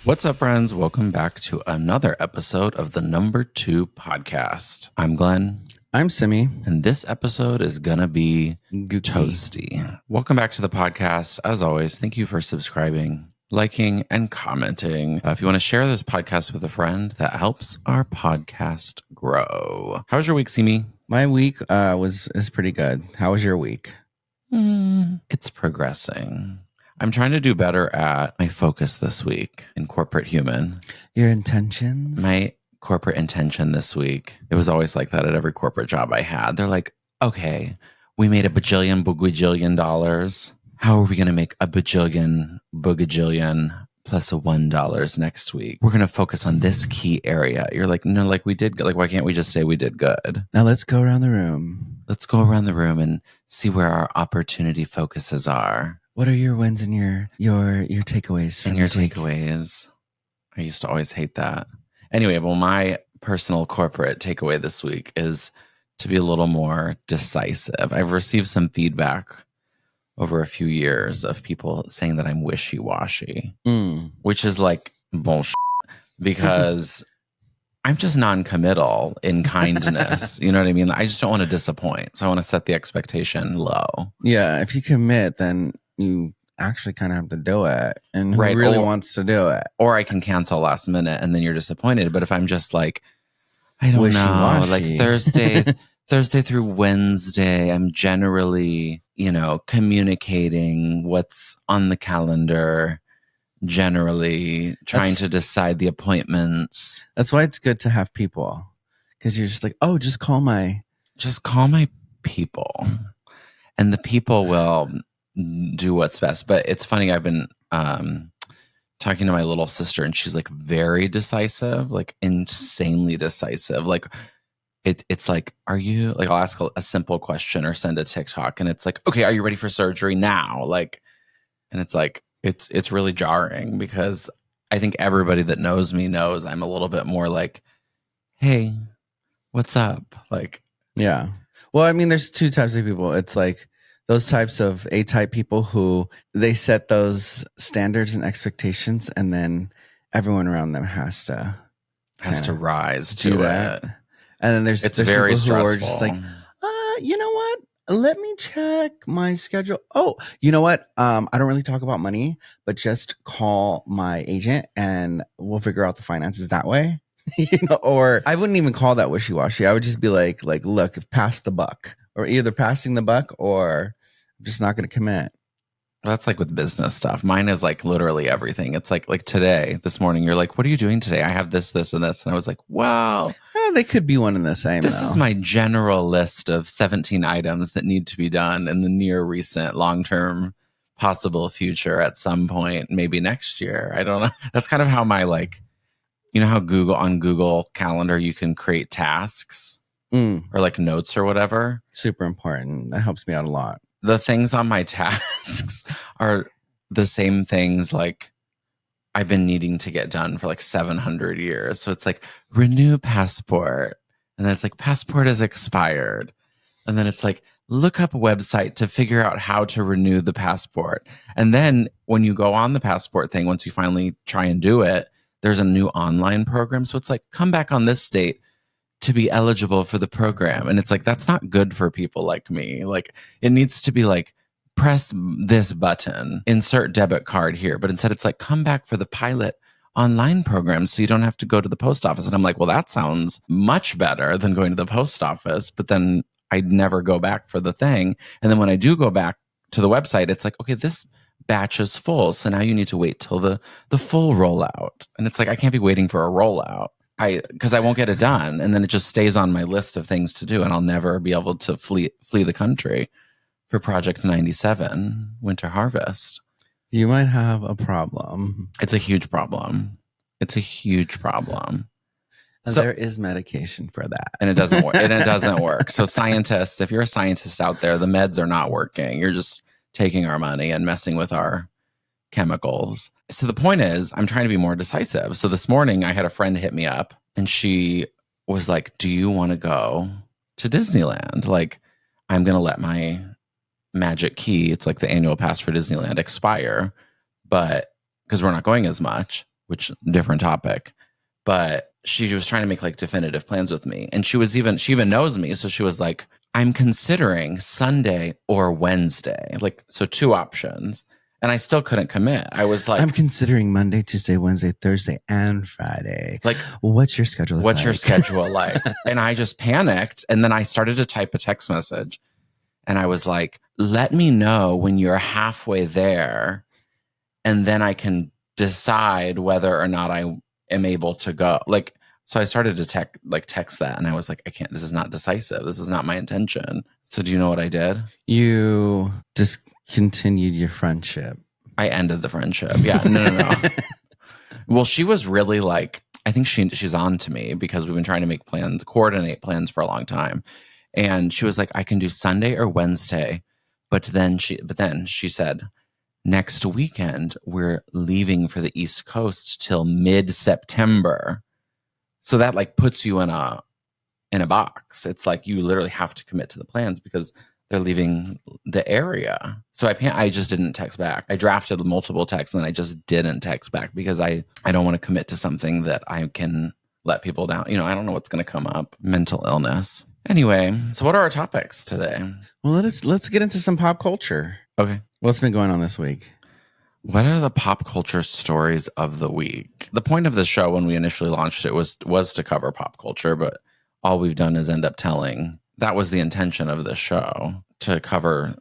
What's up, friends? Welcome back to another episode of the Number 2 podcast. I'm Glenn. I'm Simi. And this episode is going to be Gookie. toasty. Welcome back to the podcast. As always, thank you for subscribing, liking, and commenting. If you want to share this podcast with a friend, that helps our podcast grow. How was your week, Simi? My week is pretty good. How was your week? It's progressing. I'm trying to do better at my focus this week in corporate human. Your intentions? My corporate intention this week, it was always like that at every corporate job I had. They're like, okay, we made a bajillion, boogajillion dollars. How are we going to make a bajillion, boogajillion plus a $1 next week? We're going to focus on this key area. You're like, no, like we did, like, why can't we just say we did good? Now let's go around the room. Let's go around the room and see where our opportunity focuses are. What are your wins and your takeaways from And your this week? takeaways. I used to always hate that. Anyway, well, my personal corporate takeaway this week is to be a little more decisive. I've received some feedback over a few years of people saying that I'm wishy-washy, which is like bullshit because I'm just non-committal in kindness. You know what I mean? I just don't want to disappoint. So I want to set the expectation low. Yeah, if you commit, then you actually kind of have to do it. And who Right, really wants to do it? Or I can cancel last minute and then you're disappointed. But if I'm just like, I don't know, like Thursday through Wednesday, I'm generally, communicating what's on the calendar, generally trying to decide the appointments. That's why it's good to have people, because you're just like, oh, just call my people, and the people will do what's best. But it's funny, I've been talking to my little sister, and she's like very decisive, like insanely decisive. Like it's like, are you, like, I'll ask a simple question or send a TikTok and it's like, okay, are you ready for surgery now? Like, and it's like, it's really jarring because I think everybody that knows me knows I'm a little bit more like, hey, what's up? Like, yeah. Well, I mean, there's two types of people. It's like those types of A-type people who they set those standards and expectations, and then everyone around them has to rise to it. And then there's very people stressful. who are just like, you know what? Let me check my schedule. Oh, you know what? I don't really talk about money, but just call my agent and we'll figure out the finances that way. Or I wouldn't even call that wishy-washy. I would just be like, look, pass the buck, or either passing the buck or I'm just not going to commit. That's like with business stuff. Mine is like literally everything. It's like today, this morning, you're like, what are you doing today? I have this, this, and this. And I was like, wow. They could be one and the same. This is my general list of 17 items that need to be done in the near recent, long-term possible future at some point, maybe next year. I don't know. That's kind of how my, like, you know how on Google Calendar, you can create tasks or like notes or whatever. Super important. That helps me out a lot. The things on my tasks are the same things like I've been needing to get done for like 700 years. So it's like renew passport. And then it's like passport is expired. And then it's like look up a website to figure out how to renew the passport. And then when you go on the passport thing, once you finally try and do it, there's a new online program. So it's like come back on this date to be eligible for the program. And it's like, that's not good for people like me. Like it needs to be like, press this button, insert debit card here. But instead it's like, come back for the pilot online program so you don't have to go to the post office. And I'm like, well, that sounds much better than going to the post office. But then I'd never go back for the thing. And then when I do go back to the website, it's like, okay, this batch is full. So now you need to wait till the full rollout. And it's like, I can't be waiting for a rollout. Because I won't get it done. And then it just stays on my list of things to do. And I'll never be able to flee the country for Project 97, Winter Harvest. You might have a problem. It's a huge problem. So there is medication for that. And it doesn't work. And it doesn't work. So scientists, if you're a scientist out there, the meds are not working. You're just taking our money and messing with our chemicals. So the point is, I'm trying to be more decisive. So this morning I had a friend hit me up and she was like, do you want to go to Disneyland? Like, I'm going to let my magic key, it's like the annual pass for Disneyland, expire, but because we're not going as much. which different topic. But she was trying to make like definitive plans with me. And she even knows me. So she was like, I'm considering Sunday or Wednesday. Like, so 2 options. And I still couldn't commit. I was like, I'm considering Monday, Tuesday, Wednesday, Thursday, and Friday. like, what's your schedule what's like? your schedule like? And I just panicked. And then I started to type a text message. And I was like, let me know when you're halfway there. And then I can decide whether or not I am able to go. Like, so I started to text that. And I was like, I can't, this is not decisive. This is not my intention. So do you know what I did? You discontinued your friendship. I ended the friendship. Yeah. No. Well, she was really like, I think she's on to me because we've been trying to make plans, coordinate plans for a long time. And she was like, I can do Sunday or Wednesday. But then she said, next weekend, we're leaving for the East Coast till mid-September. So that like puts you in a box. It's like you literally have to commit to the plans because they're leaving the area. So I just didn't text back. I drafted multiple texts and then I just didn't text back because I don't want to commit to something that I can let people down. I don't know what's going to come up. Mental illness. Anyway, so what are our topics today? Well, let's get into some pop culture. Okay. What's been going on this week? What are the pop culture stories of the week? The point of this show when we initially launched it was to cover pop culture, but all we've done is end up telling. That was the intention of the show, to cover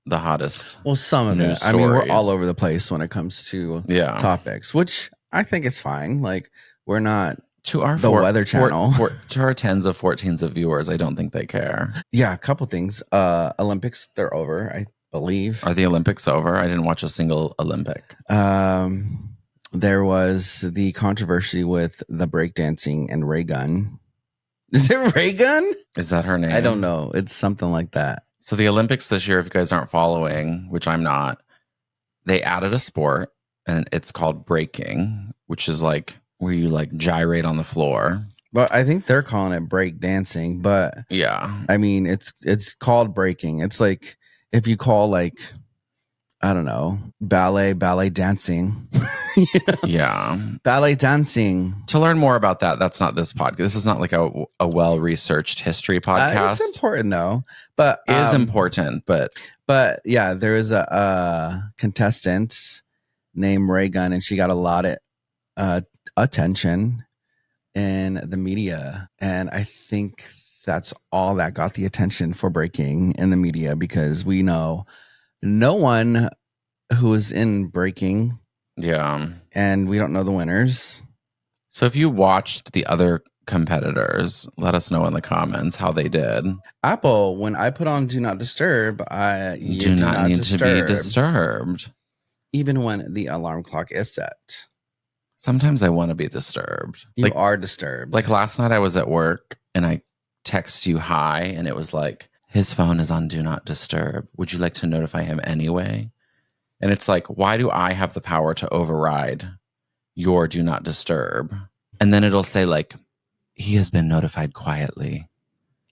the hottest. Well, some of news it. I mean, we're stories. all over the place when it comes to topics, which I think is fine. Like, we're not to our Weather Channel. To our 10s of 14s of viewers, I don't think they care. Yeah, a couple things. Olympics, they're over, I believe. Are the Olympics over? I didn't watch a single Olympic. There was the controversy with the breakdancing and Ray Gun. Is it Ray Gun? Is that her name? I don't know. It's something like that. So the Olympics this year, if you guys aren't following, which I'm not, they added a sport and it's called breaking, which is like where you like gyrate on the floor. But I think they're calling it break dancing. But yeah, I mean, it's called breaking. It's like if you call like, I don't know, ballet dancing. Yeah. Ballet dancing. To learn more about that, that's not this podcast. This is not like a well-researched history podcast. It's important though. But is important, but yeah, there is a contestant named Ray Gun, and she got a lot of attention in the media. And I think that's all that got the attention for breaking in the media, because we know no one who is in breaking. Yeah. And we don't know the winners. So if you watched the other competitors, let us know in the comments how they did. Apple, when I put on Do Not Disturb, you do not need to be disturbed. Even when the alarm clock is set. Sometimes I want to be disturbed. You are disturbed. Like last night I was at work and I text you hi and it was like, his phone is on Do Not Disturb. Would you like to notify him anyway? And it's like, why do I have the power to override your Do Not Disturb? And then it'll say like, he has been notified quietly.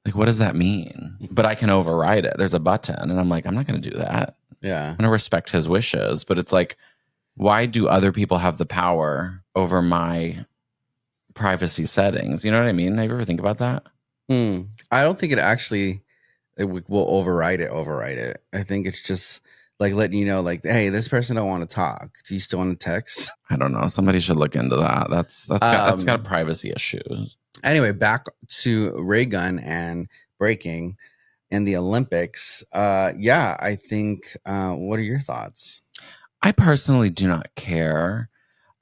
Like, what does that mean? But I can override it. There's a button. And I'm like, I'm not going to do that. Yeah. I'm going to respect his wishes. But it's like, why do other people have the power over my privacy settings? You know what I mean? Have you ever think about that? I don't think it will override it. I think it's just like letting you know, like, hey, this person don't want to talk. Do you still want to text? I don't know. Somebody should look into that. That's got privacy issues. Anyway, back to Ray Gun and breaking in the Olympics. Yeah, I think. What are your thoughts? I personally do not care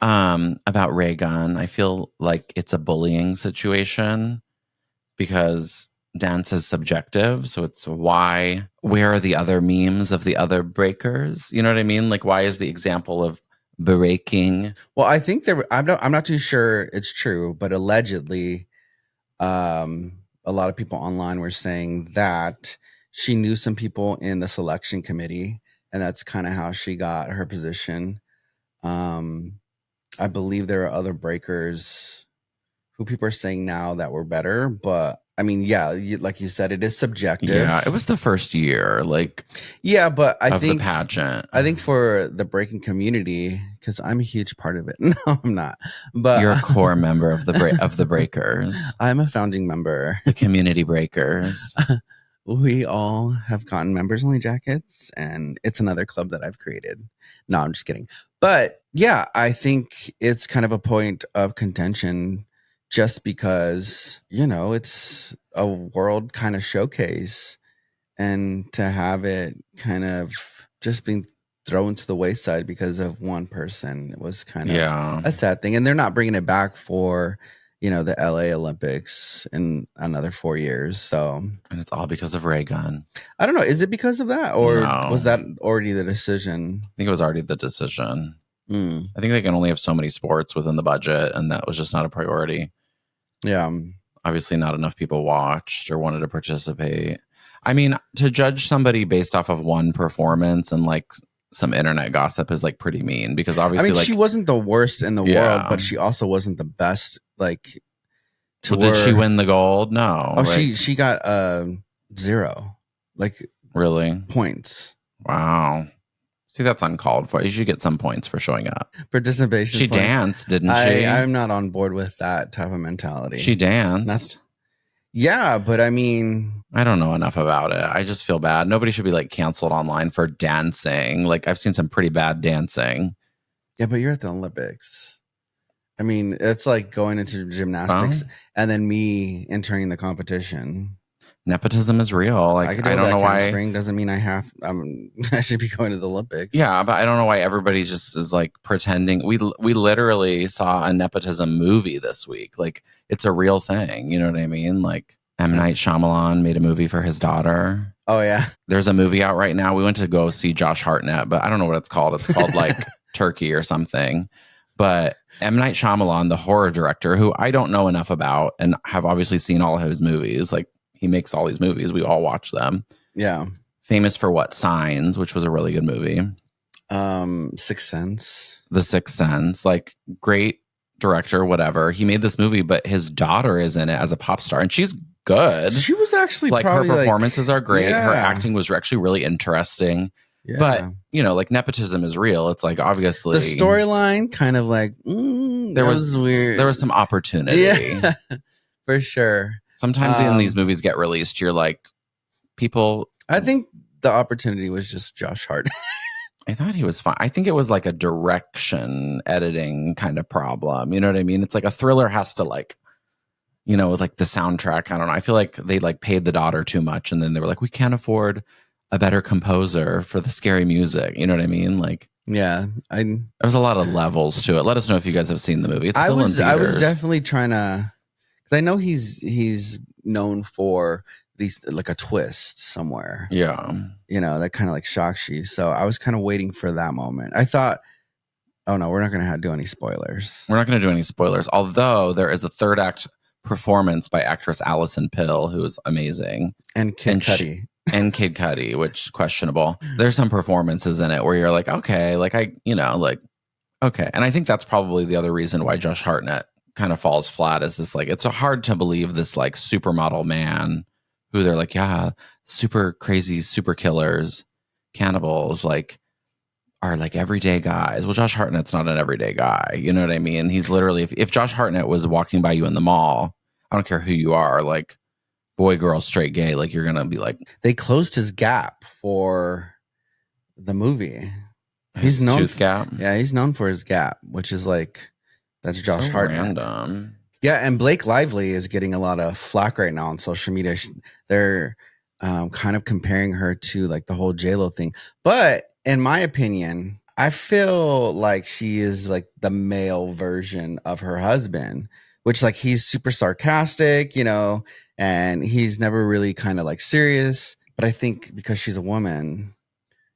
about Ray Gun. I feel like it's a bullying situation because dance is subjective. So it's where are the other memes of the other breakers? You know what I mean? Like, why is the example of breaking? Well, I think I'm not too sure it's true, but allegedly, a lot of people online were saying that she knew some people in the selection committee, and that's kind of how she got her position. I believe there are other breakers who people are saying now that were better, but I mean, yeah, like you said, it is subjective. Yeah, it was the first year, like, Yeah, but of the pageant. I think for the breaking community, because I'm a huge part of it. No, I'm not. But You're a core member of the Breakers, I'm a founding member. the community breakers. We all have gotten members only jackets, and it's another club that I've created. No, I'm just kidding. But yeah, I think it's kind of a point of contention just because, it's a world kind of showcase, and to have it kind of just being thrown to the wayside because of one person was kind of Yeah. a sad thing. And they're not bringing it back for, the LA Olympics in another 4 years. So, And it's all because of Ray Gun. I don't know. Is it because of that, or No. was that already the decision? I think it was already the decision. Mm, I think they can only have so many sports within the budget, and that was just not a priority. yeah. Obviously, not enough people watched or wanted to participate. I mean, to judge somebody based off of one performance and like some internet gossip is like pretty mean, because I obviously, mean, like, she wasn't the worst in the world, Yeah. but she also wasn't the best. Like, well, did she win the gold? No. Oh, like, she got 0, like, really? points. Wow. See, that's uncalled for. You should get some points for showing up. Participation She points. danced, didn't she? I'm not on board with that type of mentality. She danced. Yeah, but I mean, I don't know enough about it. I just feel bad. Nobody should be like canceled online for dancing. Like, I've seen some pretty bad dancing. yeah, but you're at the Olympics. I mean, it's like going into gymnastics and then me entering the competition. Nepotism is real. Like, I don't know why. Spring doesn't mean I should be going to the Olympics. Yeah, but I don't know why everybody just is like pretending. We literally saw a nepotism movie this week. Like, it's a real thing. You know what I mean? Like, M. Night Shyamalan made a movie for his daughter. Oh yeah, there's a movie out right now. We went to go see Josh Hartnett, but I don't know what it's called. It's called like Turkey or something. But M. Night Shyamalan, the horror director, who I don't know enough about and have obviously seen all of his movies. Like, he makes all these movies. We all watch them. Yeah. Famous for what? Signs, which was a really good movie. Sixth Sense. The Sixth Sense. Like, great director, whatever. He made this movie, but his daughter is in it as a pop star, and she's good. She was actually like, her performances are great. Yeah. Her acting was actually really interesting. Yeah. But, like, nepotism is real. It's like, obviously, the storyline kind of like there was weird. There was some opportunity. Yeah, for sure. Sometimes in these movies get released, you're like, people. I think the opportunity was just Josh Hart. I thought he was fine. I think it was like a direction editing kind of problem. You know what I mean? It's like a thriller has to like, like the soundtrack. I don't know. I feel like they like paid the daughter too much, and then they were like, we can't afford a better composer for the scary music. You know what I mean? Like, yeah, there was a lot of levels to it. Let us know if you guys have seen the movie. It's still in theaters. I was definitely trying to, because I know he's known for these like a twist somewhere. Yeah, that kind of like shocks you. So I was kind of waiting for that moment. I thought, oh no, we're not going to do any spoilers. We're not going to do any spoilers. Although there is a third act performance by actress Allison Pill, who is amazing, and Kid Cudi. And Kid Cudi, which questionable. There's some performances in it where you're like, okay, like okay. And I think that's probably the other reason why Josh Hartnett kind of falls flat, is this like, it's hard to believe this like supermodel man who they're like, yeah, super crazy, super killers, cannibals, like, are like everyday guys. Well, Josh Hartnett's not an everyday guy. You know what I mean? He's literally, if Josh Hartnett was walking by you in the mall, I don't care who you are, like, boy, girl, straight, gay, like, you're gonna be like, they closed his gap for the movie. He's known tooth gap. Yeah, he's known for his gap, which is like, that's Josh Hartnett. Random. Yeah, and Blake Lively is getting a lot of flack right now on social media. They're kind of comparing her to like the whole JLo thing, but in my opinion, I feel like she is like the male version of her husband, which like he's super sarcastic, and he's never really kind of like serious. But I think because she's a woman,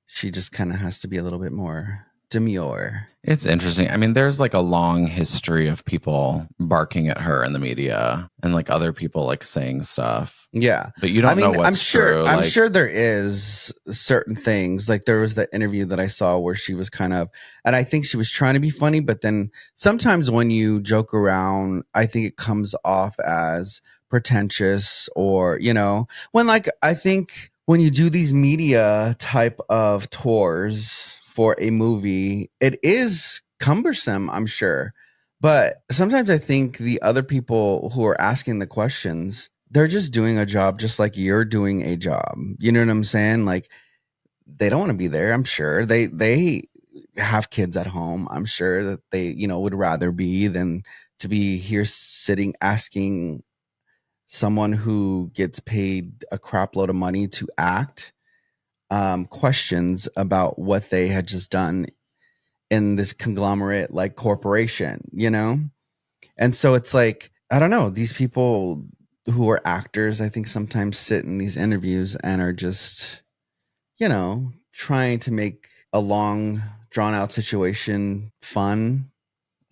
she just kind of has to be a little bit more demure. It's interesting. I mean, there's like a long history of people barking at her in the media and like other people like saying stuff. Yeah. But you don't know what's true. I'm sure there is certain things. Like there was that interview that I saw where she was kind of, and I think she was trying to be funny, but then sometimes when you joke around, I think it comes off as pretentious, or when, like, I think when you do these media type of tours for a movie, it is cumbersome, I'm sure. But sometimes I think the other people who are asking the questions, they're just doing a job just like you're doing a job. You know what I'm saying? Like, they don't want to be there. I'm sure they have kids at home. I'm sure that they, would rather be than to be here sitting asking someone who gets paid a crap load of money to act questions about what they had just done in this conglomerate like corporation. And so it's like, I don't know, these people who are actors, I think sometimes sit in these interviews and are just, trying to make a long drawn out situation fun,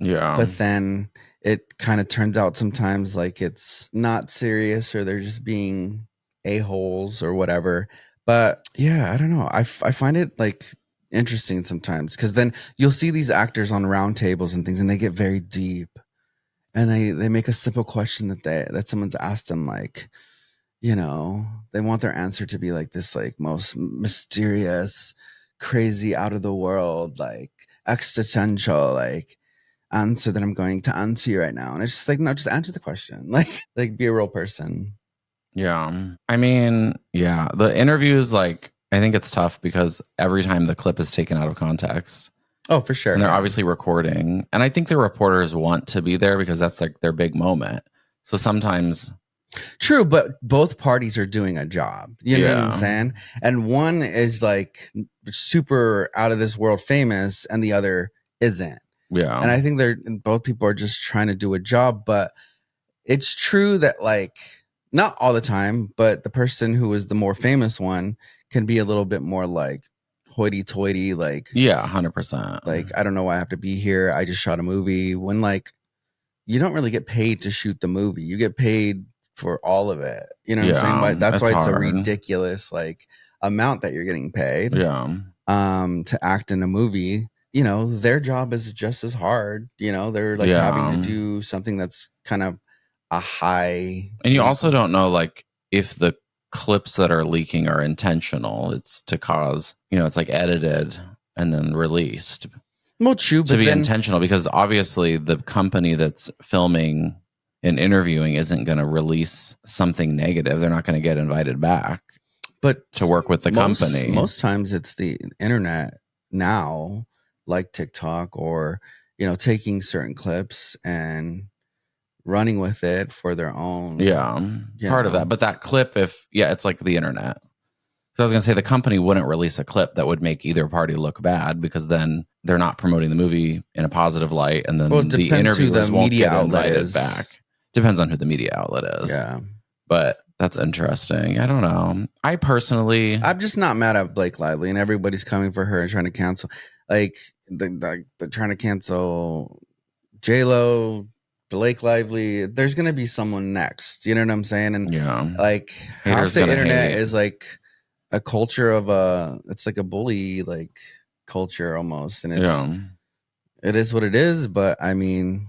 Yeah. but then it kind of turns out sometimes like it's not serious, or they're just being a-holes or whatever. But yeah, I don't know. I find it like interesting sometimes, because then you'll see these actors on round tables and things, and they get very deep, and they make a simple question that someone's asked them, like, they want their answer to be like this, like, most mysterious, crazy, out of the world, like, existential, like, answer that I'm going to answer you right now. And it's just like, no, just answer the question. Like be a real person. Yeah. I mean, yeah, the interviews, like, I think it's tough because every time the clip is taken out of context, Oh, for sure. and they're Yeah. obviously recording. And I think the reporters want to be there because that's like their big moment. So sometimes, True, but both parties are doing a job. You know what I'm yeah, saying? And one is like super out of this world famous, and the other isn't. And yeah, I think both people are just trying to do a job. But it's true that, like, not all the time, but the person who is the more famous one can be a little bit more like hoity-toity, yeah, 100%. like, I don't know why I have to be here. I just shot a movie. When, like, you don't really get paid to shoot the movie. You get paid for all of it. You know what I'm saying? Yeah, Like, that's it's why it's a hard. ridiculous like amount that you're getting paid Yeah, to act in a movie. Their job is just as hard. They're like having to yeah. do something that's kind of a high, And you what do you also call it? don't know, like, if the clips that are leaking are intentional. It's to cause, it's like edited and then released Well, true, to but be then, intentional, because obviously the company that's filming and interviewing isn't going to release something negative. They're not going to get invited back but to work with the most company. most times it's the internet now, like TikTok, or taking certain clips and running with it for their own, Yeah, you part of know. that. But that clip, it's like the internet. So I was going to say the company wouldn't release a clip that would make either party look bad, because then they're not promoting the movie in a positive light, and Well, it then the depends who the interviewers won't media get outlet invited is. back. Depends on who the media outlet is. Yeah. But that's interesting. I don't know. I personally, I'm just not mad at Blake Lively, and everybody's coming for her and trying to cancel. Like, they're trying to cancel J Lo, Blake Lively. There's gonna be someone next. You know what I'm saying? And yeah, like, half haters the gonna internet hate. is like a culture of it's like a bully like culture almost, and Yeah, it is what it is. But I mean,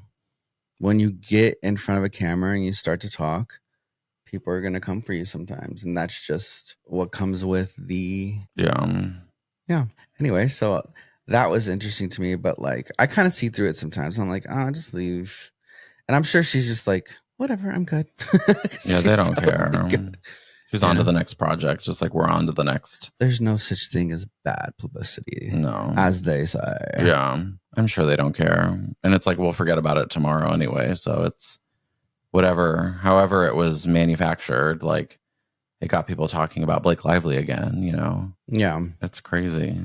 when you get in front of a camera and you start to talk, people are gonna come for you sometimes, and that's just what comes with the yeah, yeah. Anyway, so that was interesting to me, but like, I kind of see through it sometimes. I'm like, oh, just leave. And I'm sure she's just like, whatever, I'm good. yeah. They She's don't probably care. good. She's on to Yeah. the next project, just like we're on to the next. There's no such thing as bad publicity, No, as they say. yeah, I'm sure they don't care, and it's like we'll forget about it tomorrow anyway. So it's whatever, however it was manufactured. Like, it got people talking about Blake Lively again. Yeah. It's crazy.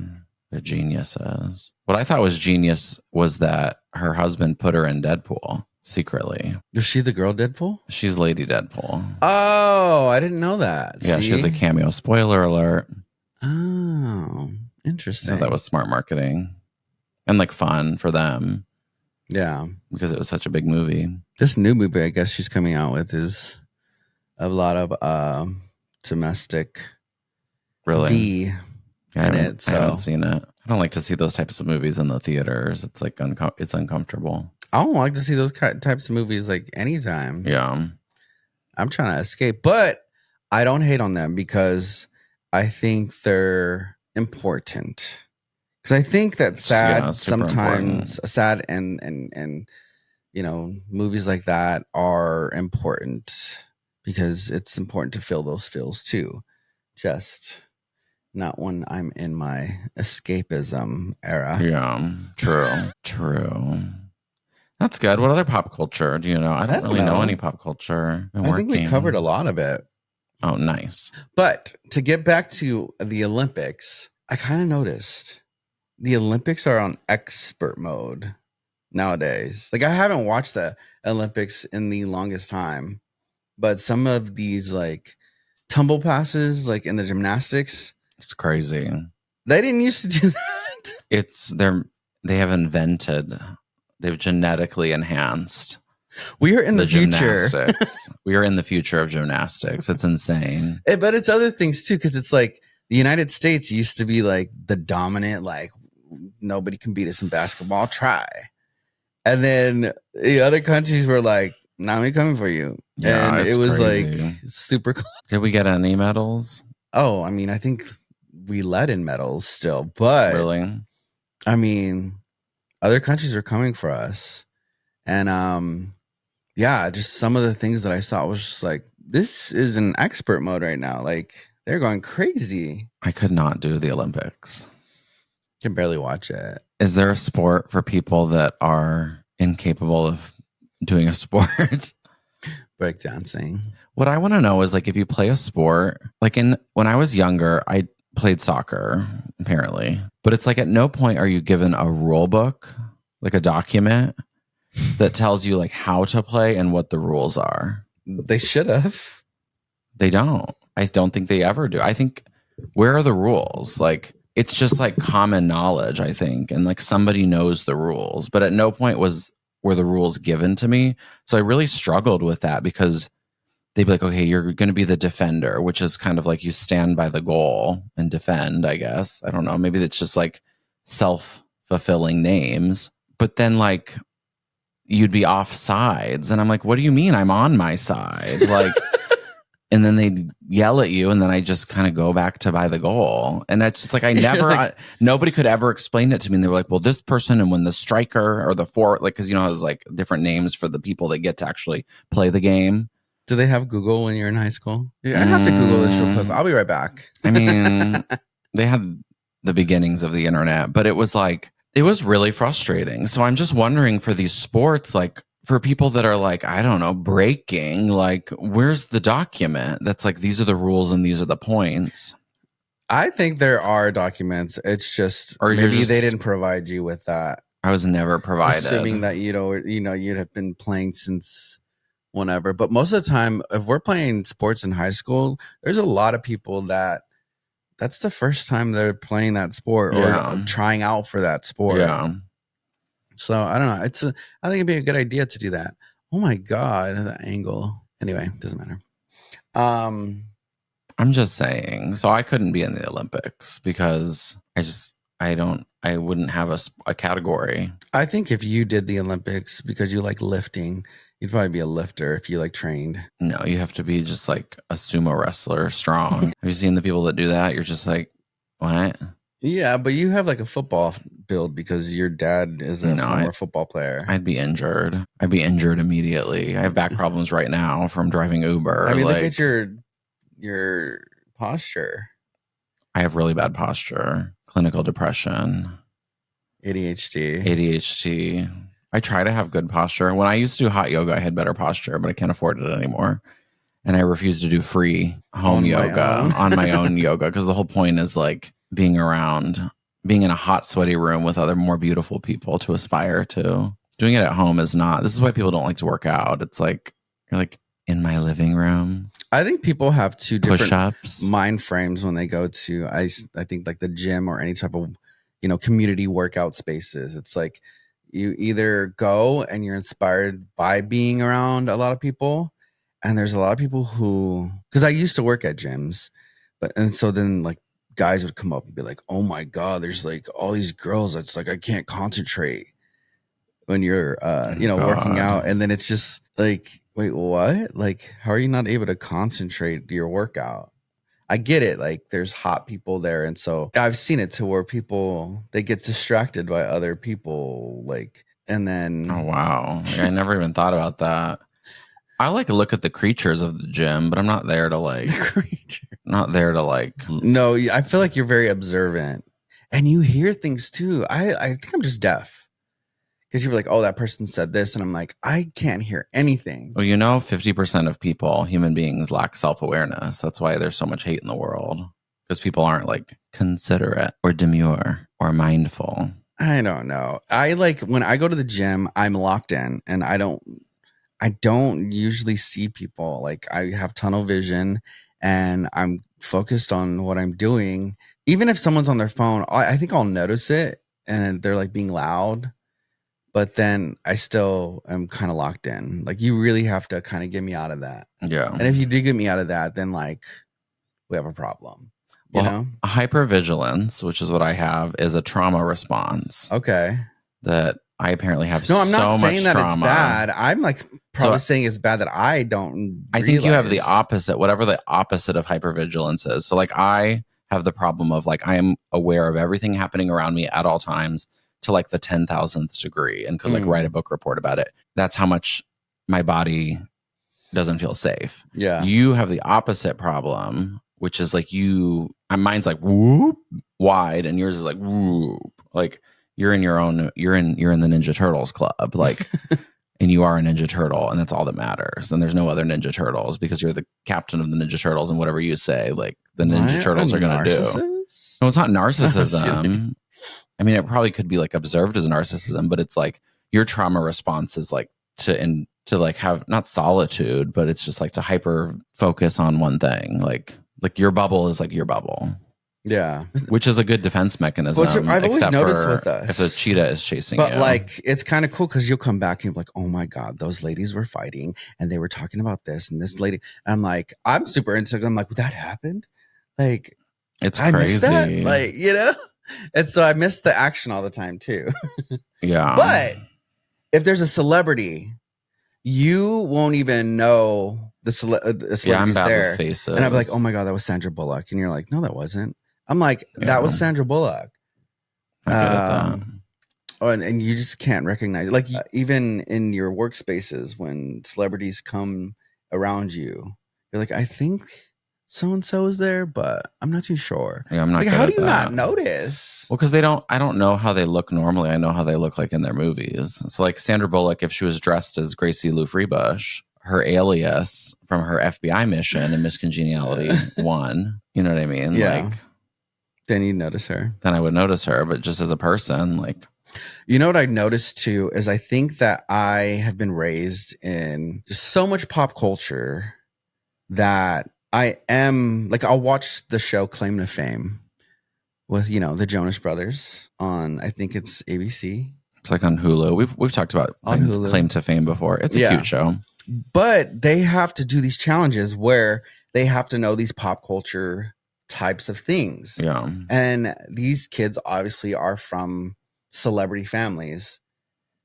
They're geniuses. What I thought was genius was that her husband put her in Deadpool secretly. Was she the girl Deadpool? She's Lady Deadpool. Oh, I didn't know that. Yeah, she has a See? cameo. Spoiler alert. Oh, So that interesting. was smart marketing and like fun for them Yeah. because it was such a big movie. This new movie, I guess she's coming out with, is a lot of domestic Really. V Yeah, in it. I haven't So seen it. I don't like to see those types of movies in the theaters. It's like it's uncomfortable. I don't like to see those types of movies like anytime. Yeah. I'm trying to escape, but I don't hate on them because I think they're important. Because I think that Yeah, sad super important. sometimes sad and movies like that are important because it's important to feel those feels too. Just not when I'm in my escapism era. Yeah, true. That's good. What other pop culture do you know? I I don't don't really know any know. pop culture. Been I think we covered working. a lot of it. Oh, nice. But to get back to the Olympics, I kind of noticed the Olympics are on expert mode nowadays. Like I haven't watched the Olympics in the longest time, but some of these like tumble passes, like in the gymnastics, It's crazy. they didn't used to do that. They have invented, they've genetically enhanced We are in the the future. gymnastics. We are in the future of gymnastics. It's insane. But it's other things too, because it's like the United States used to be like the dominant, like nobody can beat us in basketball. Try. And then the other countries were like, "Now we coming for you," Yeah, and it it's was like crazy. super. Did we get any medals? Oh, I mean, I think we led in medals still, but Really? I mean, other countries are coming for us, and yeah, just some of the things that I saw was just like, this is in expert mode right now. Like they're going crazy. I could not do the Olympics. Can barely watch it. Is there a sport for people that are incapable of doing a sport? Breakdancing. What I want to know is like if you play a sport, like in when I was younger, I played soccer, apparently. But it's like at no point are you given a rule book, like a document that tells you like how to play and what the rules are. They should have. They don't. I don't think they ever do. I think where are the rules? Like it's just like common knowledge, I think, and like somebody knows the rules, but at no point were the rules given to me. So I really struggled with that because they'd be like, okay, you're going to be the defender, which is kind of like you stand by the goal and defend, I guess. I don't know. Maybe it's just like self fulfilling names. But then, like, you'd be off sides. And I'm like, what do you mean I'm on my side? Like, and then they'd yell at you. And then I just kind of go back to by the goal. And that's just like, nobody could ever explain it to me. And they were like, well, this person, and when the striker or the forward, like, cause you know, there's like different names for the people that get to actually play the game. Do they have Google when you're in high school? Yeah, I have to Google this real quick. I'll be right back. I mean, they had the beginnings of the internet, but it was really frustrating. So I'm just wondering for these sports, like for people that are like, I don't know, breaking, like, where's the document that's like, these are the rules and these are the points? I think there are documents. It's just Or maybe they didn't provide you with that. I was never provided. Assuming that you'd have been playing since whenever. But most of the time, if we're playing sports in high school, there's a lot of people that's the first time they're playing that sport or trying out for that sport. Yeah. So I don't know. I think it'd be a good idea to do that. Oh my god, the angle. Anyway, doesn't matter. I'm just saying. So I couldn't be in the Olympics because I wouldn't have a category. I think if you did the Olympics because you like lifting, you'd probably be a lifter if you like trained. No, you have to be just like a sumo wrestler, strong. Have you seen the people that do that? You're just like, what? Yeah, but you have like a football build because your dad is a former football player. I'd be injured. I'd be injured immediately. I have back problems right now from driving Uber. I mean, look at your posture. I have really bad posture, clinical depression, ADHD. I try to have good posture. When I used to do hot yoga, I had better posture, but I can't afford it anymore. And I refuse to do free home yoga on my own yoga because the whole point is like being in a hot, sweaty room with other more beautiful people to aspire to. Doing it at home is not. This is why people don't like to work out. It's like you're like in my living room. I think people have two different push-ups, mind frames when they go to I think like the gym or any type of community workout spaces. It's like you either go and you're inspired by being around a lot of people, and there's a lot of people who, because I used to work at gyms, and so then like guys would come up and be like, oh my god, there's like all these girls, it's like I can't concentrate. when you're working out, and then it's just like, wait, what? Like, how are you not able to concentrate your workout? I get it. Like, there's hot people there. And so I've seen it to where people, they get distracted by other people. Like, and then. Oh, wow. Yeah, I never even thought about that. I like to look at the creatures of the gym, but I'm not there to like, not there to like. No, I feel like you're very observant and you hear things too. I think I'm just deaf. Because you're like, oh, that person said this. And I'm like, I can't hear anything. Well, 50% of people, human beings, lack self-awareness. That's why there's so much hate in the world. Because people aren't like considerate or demure or mindful. I don't know. I like when I go to the gym, I'm locked in and I don't usually see people. Like, I have tunnel vision and I'm focused on what I'm doing. Even if someone's on their phone, I think I'll notice it and they're like being loud. But then I still am kind of locked in. Like, you really have to kind of get me out of that. Yeah. And if you do get me out of that, then like we have a problem. You know? Hypervigilance, which is what I have, is a trauma response. Okay. That I apparently have no, I'm not so saying much that trauma. It's bad. I'm like probably saying it's bad that I don't I think you have the opposite, whatever the opposite of hypervigilance is. So like I have the problem of like I am aware of everything happening around me at all times to like the 10,000th degree and could like write a book report about it. That's how much my body doesn't feel safe. Yeah. You have the opposite problem, which is like mine's like whoop wide and yours is like whoop. Like you're in the Ninja Turtles club. Like and you are a Ninja Turtle and that's all that matters. And there's no other Ninja Turtles because you're the captain of the Ninja Turtles and whatever you say, like the Ninja Turtles are gonna do. No, it's not narcissism. I mean, it probably could be like observed as narcissism, but it's like your trauma response is like to like have not solitude, but it's just like to hyper focus on one thing. Like your bubble is like your bubble. Yeah. Which is a good defense mechanism. I've always noticed with us. If a cheetah is chasing you. But like, it's kind of cool because you'll come back and you're like, oh my God, those ladies were fighting and they were talking about this and this lady. And I'm like, I'm super into it. I'm like, that happened? Like, it's crazy. I missed that? Like, And so I miss the action all the time too. Yeah. But if there's a celebrity, you won't even know the celebrity's I'm bad there. with faces. And I'd be like, oh my God, that was Sandra Bullock. And you're like, no, that wasn't. I'm like, that was Sandra Bullock. I get that. And you just can't recognize it. Like even in your workspaces when celebrities come around you, you're like, I think so-and-so is there, but I'm not too sure. Yeah, I'm not. Like, how do you not notice? Well, because I don't know how they look normally. I know how they look like in their movies. So like Sandra Bullock, if she was dressed as Gracie Lou Freebush, her alias from her FBI mission in Miss Congeniality 1, you know what I mean? Yeah. Like, then you notice her. Then I would notice her, but just as a person, like. You know what I noticed too is I think that I have been raised in just so much pop culture that I am like, I'll watch the show Claim to Fame with, the Jonas Brothers on, I think it's ABC. It's like on Hulu. We've talked about Claim to Fame before. It's a cute show. But they have to do these challenges where they have to know these pop culture types of things. Yeah. And these kids obviously are from celebrity families.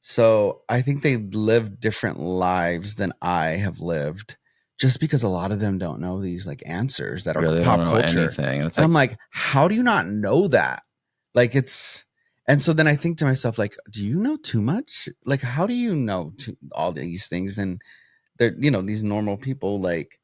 So I think they live different lives than I have lived just because a lot of them don't know these like answers that are pop culture. Anything. And I'm like, how do you not know that? Like and so then I think to myself, like, do you know too much? Like, how do you know all these things? And they're, these normal people, like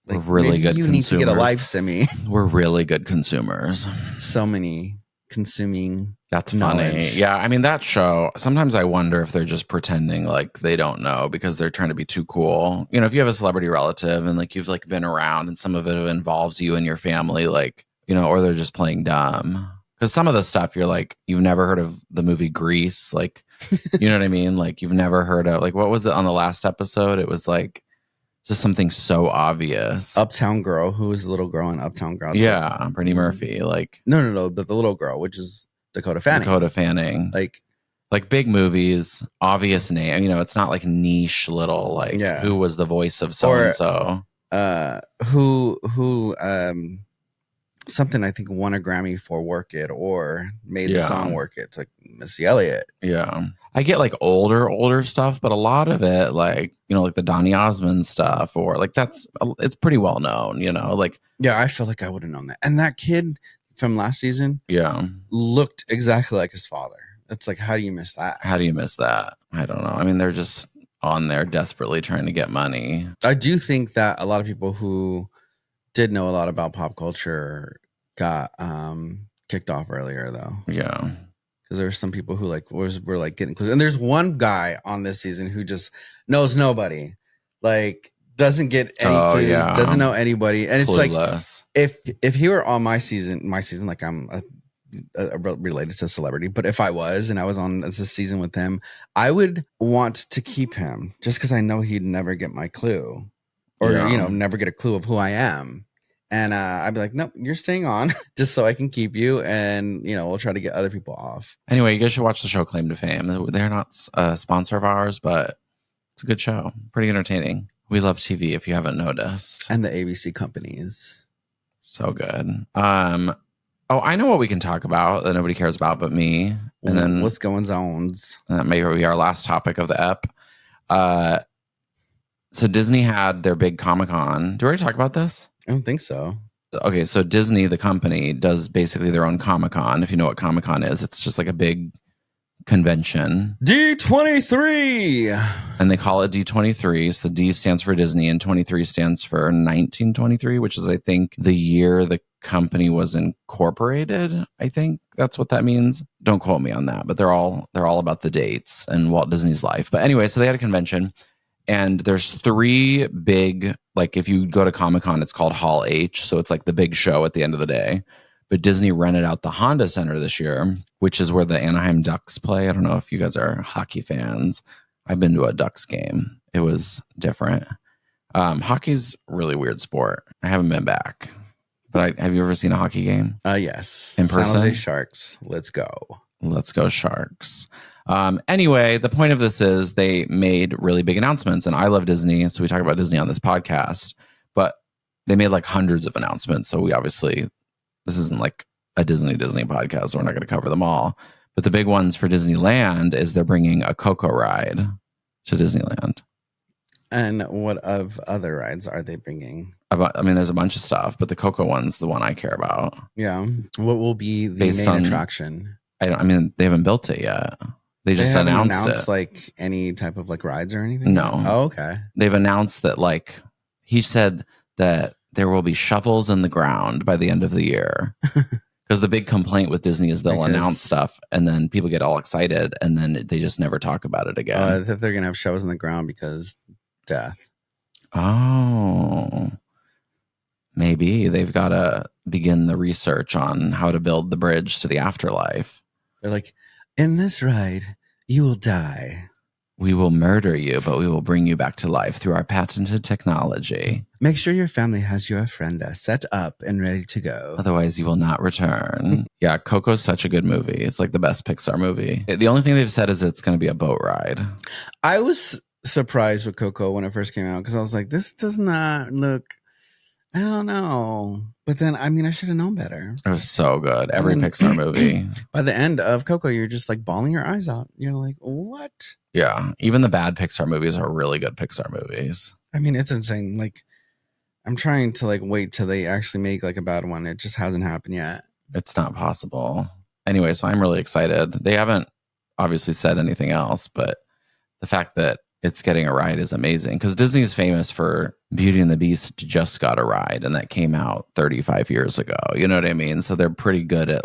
we're really good. You consumers. Need to get a life, Simi. We're really good consumers. So many consuming. That's knowledge. Funny. Yeah. I mean, that show, sometimes I wonder if they're just pretending like they don't know because they're trying to be too cool. If you have a celebrity relative and like you've like been around and some of it involves you and your family, like, or they're just playing dumb. Because some of the stuff you're like, you've never heard of the movie Grease. Like, you know what I mean? Like you've never heard of, like, what was it on the last episode? It was like, just something so obvious. Uptown Girl, who was the little girl in Uptown Girl? Yeah, Brittany Murphy. Like no, but the little girl, which is Dakota Fanning. Like big movies, obvious name. It's not like niche little like who was the voice of so and so. something I think won a Grammy for Work It or made the Yeah. song Work It. It's like Missy Elliott. Yeah. I get like older stuff, but a lot of it, like, like the Donny Osmond stuff, or like it's pretty well known, like, Yeah, I feel like I would have known that. And that kid from last season yeah. looked exactly like his father. It's like, how do you miss that? How do you miss that? I don't know. I mean, they're just on there desperately trying to get money. I do think that a lot of people who did know a lot about pop culture got kicked off earlier, though. Yeah. Because there were some people who were like getting clues. And there's one guy on this season who just knows nobody. Like, doesn't get any clues, doesn't know anybody. And Clueless. It's like if he were on my season, like I'm related to celebrity, but if I was and I was on this season with him, I would want to keep him just because I know he'd never get my clue or never get a clue of who I am. And I'd be like, nope, you're staying on just so I can keep you. And, we'll try to get other people off. Anyway, you guys should watch the show Claim to Fame. They're not a sponsor of ours, but it's a good show. Pretty entertaining. We love TV if you haven't noticed. And the ABC companies. So good. I know what we can talk about that nobody cares about but me. And then what's going on? That may be our last topic of the ep. So Disney had their big Comic-Con. Do we already talk about this? I don't think so. Okay, so Disney, the company, does basically their own Comic-Con. If you know what Comic-Con is, it's just like a big convention. D23! And they call it D23. So the D stands for Disney and 23 stands for 1923, which is, I think, the year the company was incorporated. I think that's what that means. Don't quote me on that, but they're all about the dates and Walt Disney's life. But anyway, so they had a convention. And there's 3 big, like if you go to Comic-Con, it's called Hall H. So it's like the big show at the end of the day. But Disney rented out the Honda Center this year, which is where the Anaheim Ducks play. I don't know if you guys are hockey fans. I've been to a Ducks game. It was different. Hockey's a really weird sport. I haven't been back. But have you ever seen a hockey game? Yes. In person? San Jose Sharks. Let's go. Let's go Sharks. Anyway, the point of this is they made really big announcements, and I love Disney, so we talk about Disney on this podcast, but they made like hundreds of announcements. So this isn't like a Disney podcast, so we're not going to cover them all. But the big ones for Disneyland is they're bringing a Coco ride to Disneyland. And what of other rides are they bringing? There's a bunch of stuff, but the Coco one's the one I care about. Yeah. What will be the main attraction? They haven't built it yet. They just announced it. Like any type of like rides or anything? No. Oh, okay. They've announced that he said that there will be shovels in the ground by the end of the year. Because the big complaint with Disney is they'll announce stuff and then people get all excited and then they just never talk about it again. If they're going to have shovels in the ground because death. Oh. Maybe they've got to begin the research on how to build the bridge to the afterlife. They're like, in this ride, you will die. We will murder you, but we will bring you back to life through our patented technology. Make sure your family has your ofrenda set up and ready to go. Otherwise, you will not return. Yeah, Coco's such a good movie. It's like the best Pixar movie. The only thing they've said is it's going to be a boat ride. I was surprised with Coco when it first came out because I was like, this does not look... I don't know. But then, I should have known better. It was so good. Every Pixar movie. By the end of Coco, you're just like bawling your eyes out. You're like, what? Yeah. Even the bad Pixar movies are really good Pixar movies. It's insane. Like, I'm trying to wait till they actually make a bad one. It just hasn't happened yet. It's not possible. Anyway, so I'm really excited. They haven't obviously said anything else, but the fact that it's getting a ride is amazing because Disney's famous for Beauty and the Beast just got a ride and that came out 35 years ago. You know what I mean? So they're pretty good at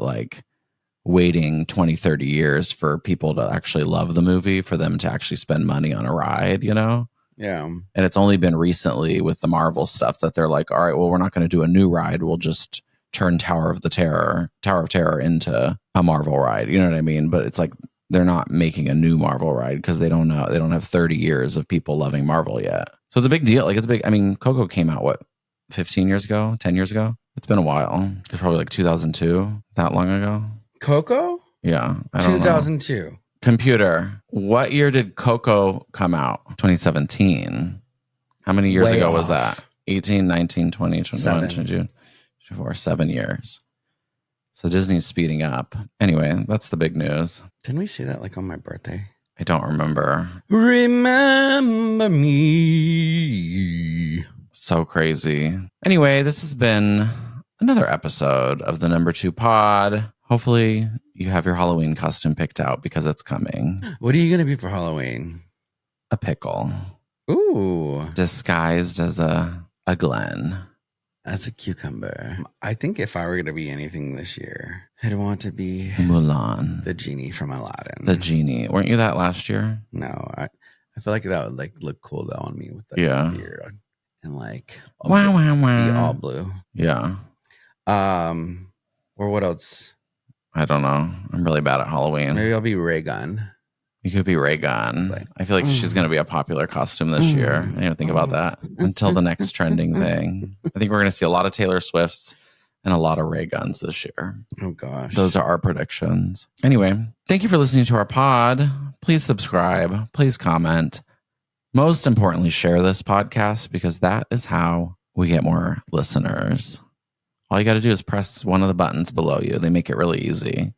waiting 20, 30 years for people to actually love the movie, for them to actually spend money on a ride, Yeah. And it's only been recently with the Marvel stuff that they're like, all right, well, we're not going to do a new ride. We'll just turn Tower of Terror into a Marvel ride. You know what I mean? But it's like, they're not making a new Marvel ride because they don't know. They don't have 30 years of people loving Marvel yet. So it's a big deal. It's big. Coco came out, 15 years ago, 10 years ago? It's been a while. It's probably 2002, that long ago. Coco? Yeah. I don't 2002. know. Computer. What year did Coco come out? 2017. How many years ago was that? 18, 19, 20, 21, 22, for 7 years. So Disney's speeding up. Anyway, that's the big news. Didn't we say that like on my birthday? I don't remember. Remember me. So crazy. Anyway, this has been another episode of the Number 2 Pod. Hopefully you have your Halloween costume picked out because it's coming. What are you going to be for Halloween? A pickle. Ooh. Disguised as a Glenn. As a cucumber. I think if I were going to be anything this year, I'd want to be Mulan. the genie from Aladdin. The genie. Weren't you that last year? No, I feel like that would like look cool though on me with the beard and like wow, be all blue. Yeah. Or what else? I don't know. I'm really bad at Halloween. Maybe I'll be Ray Gun. You could be Ray Gun. Like, I feel like she's going to be a popular costume this year. I didn't even think about that until the next trending thing. I think we're going to see a lot of Taylor Swifts and a lot of Ray Guns this year. Oh, gosh. Those are our predictions. Anyway, thank you for listening to our pod. Please subscribe. Please comment. Most importantly, share this podcast because that is how we get more listeners. All you got to do is press one of the buttons below you. They make it really easy.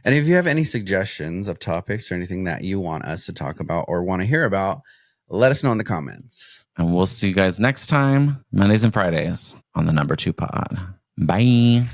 And if you have any suggestions of topics or anything that you want us to talk about or want to hear about, let us know in the comments. And we'll see you guys next time, Mondays and Fridays on the Number 2 Pod. Bye.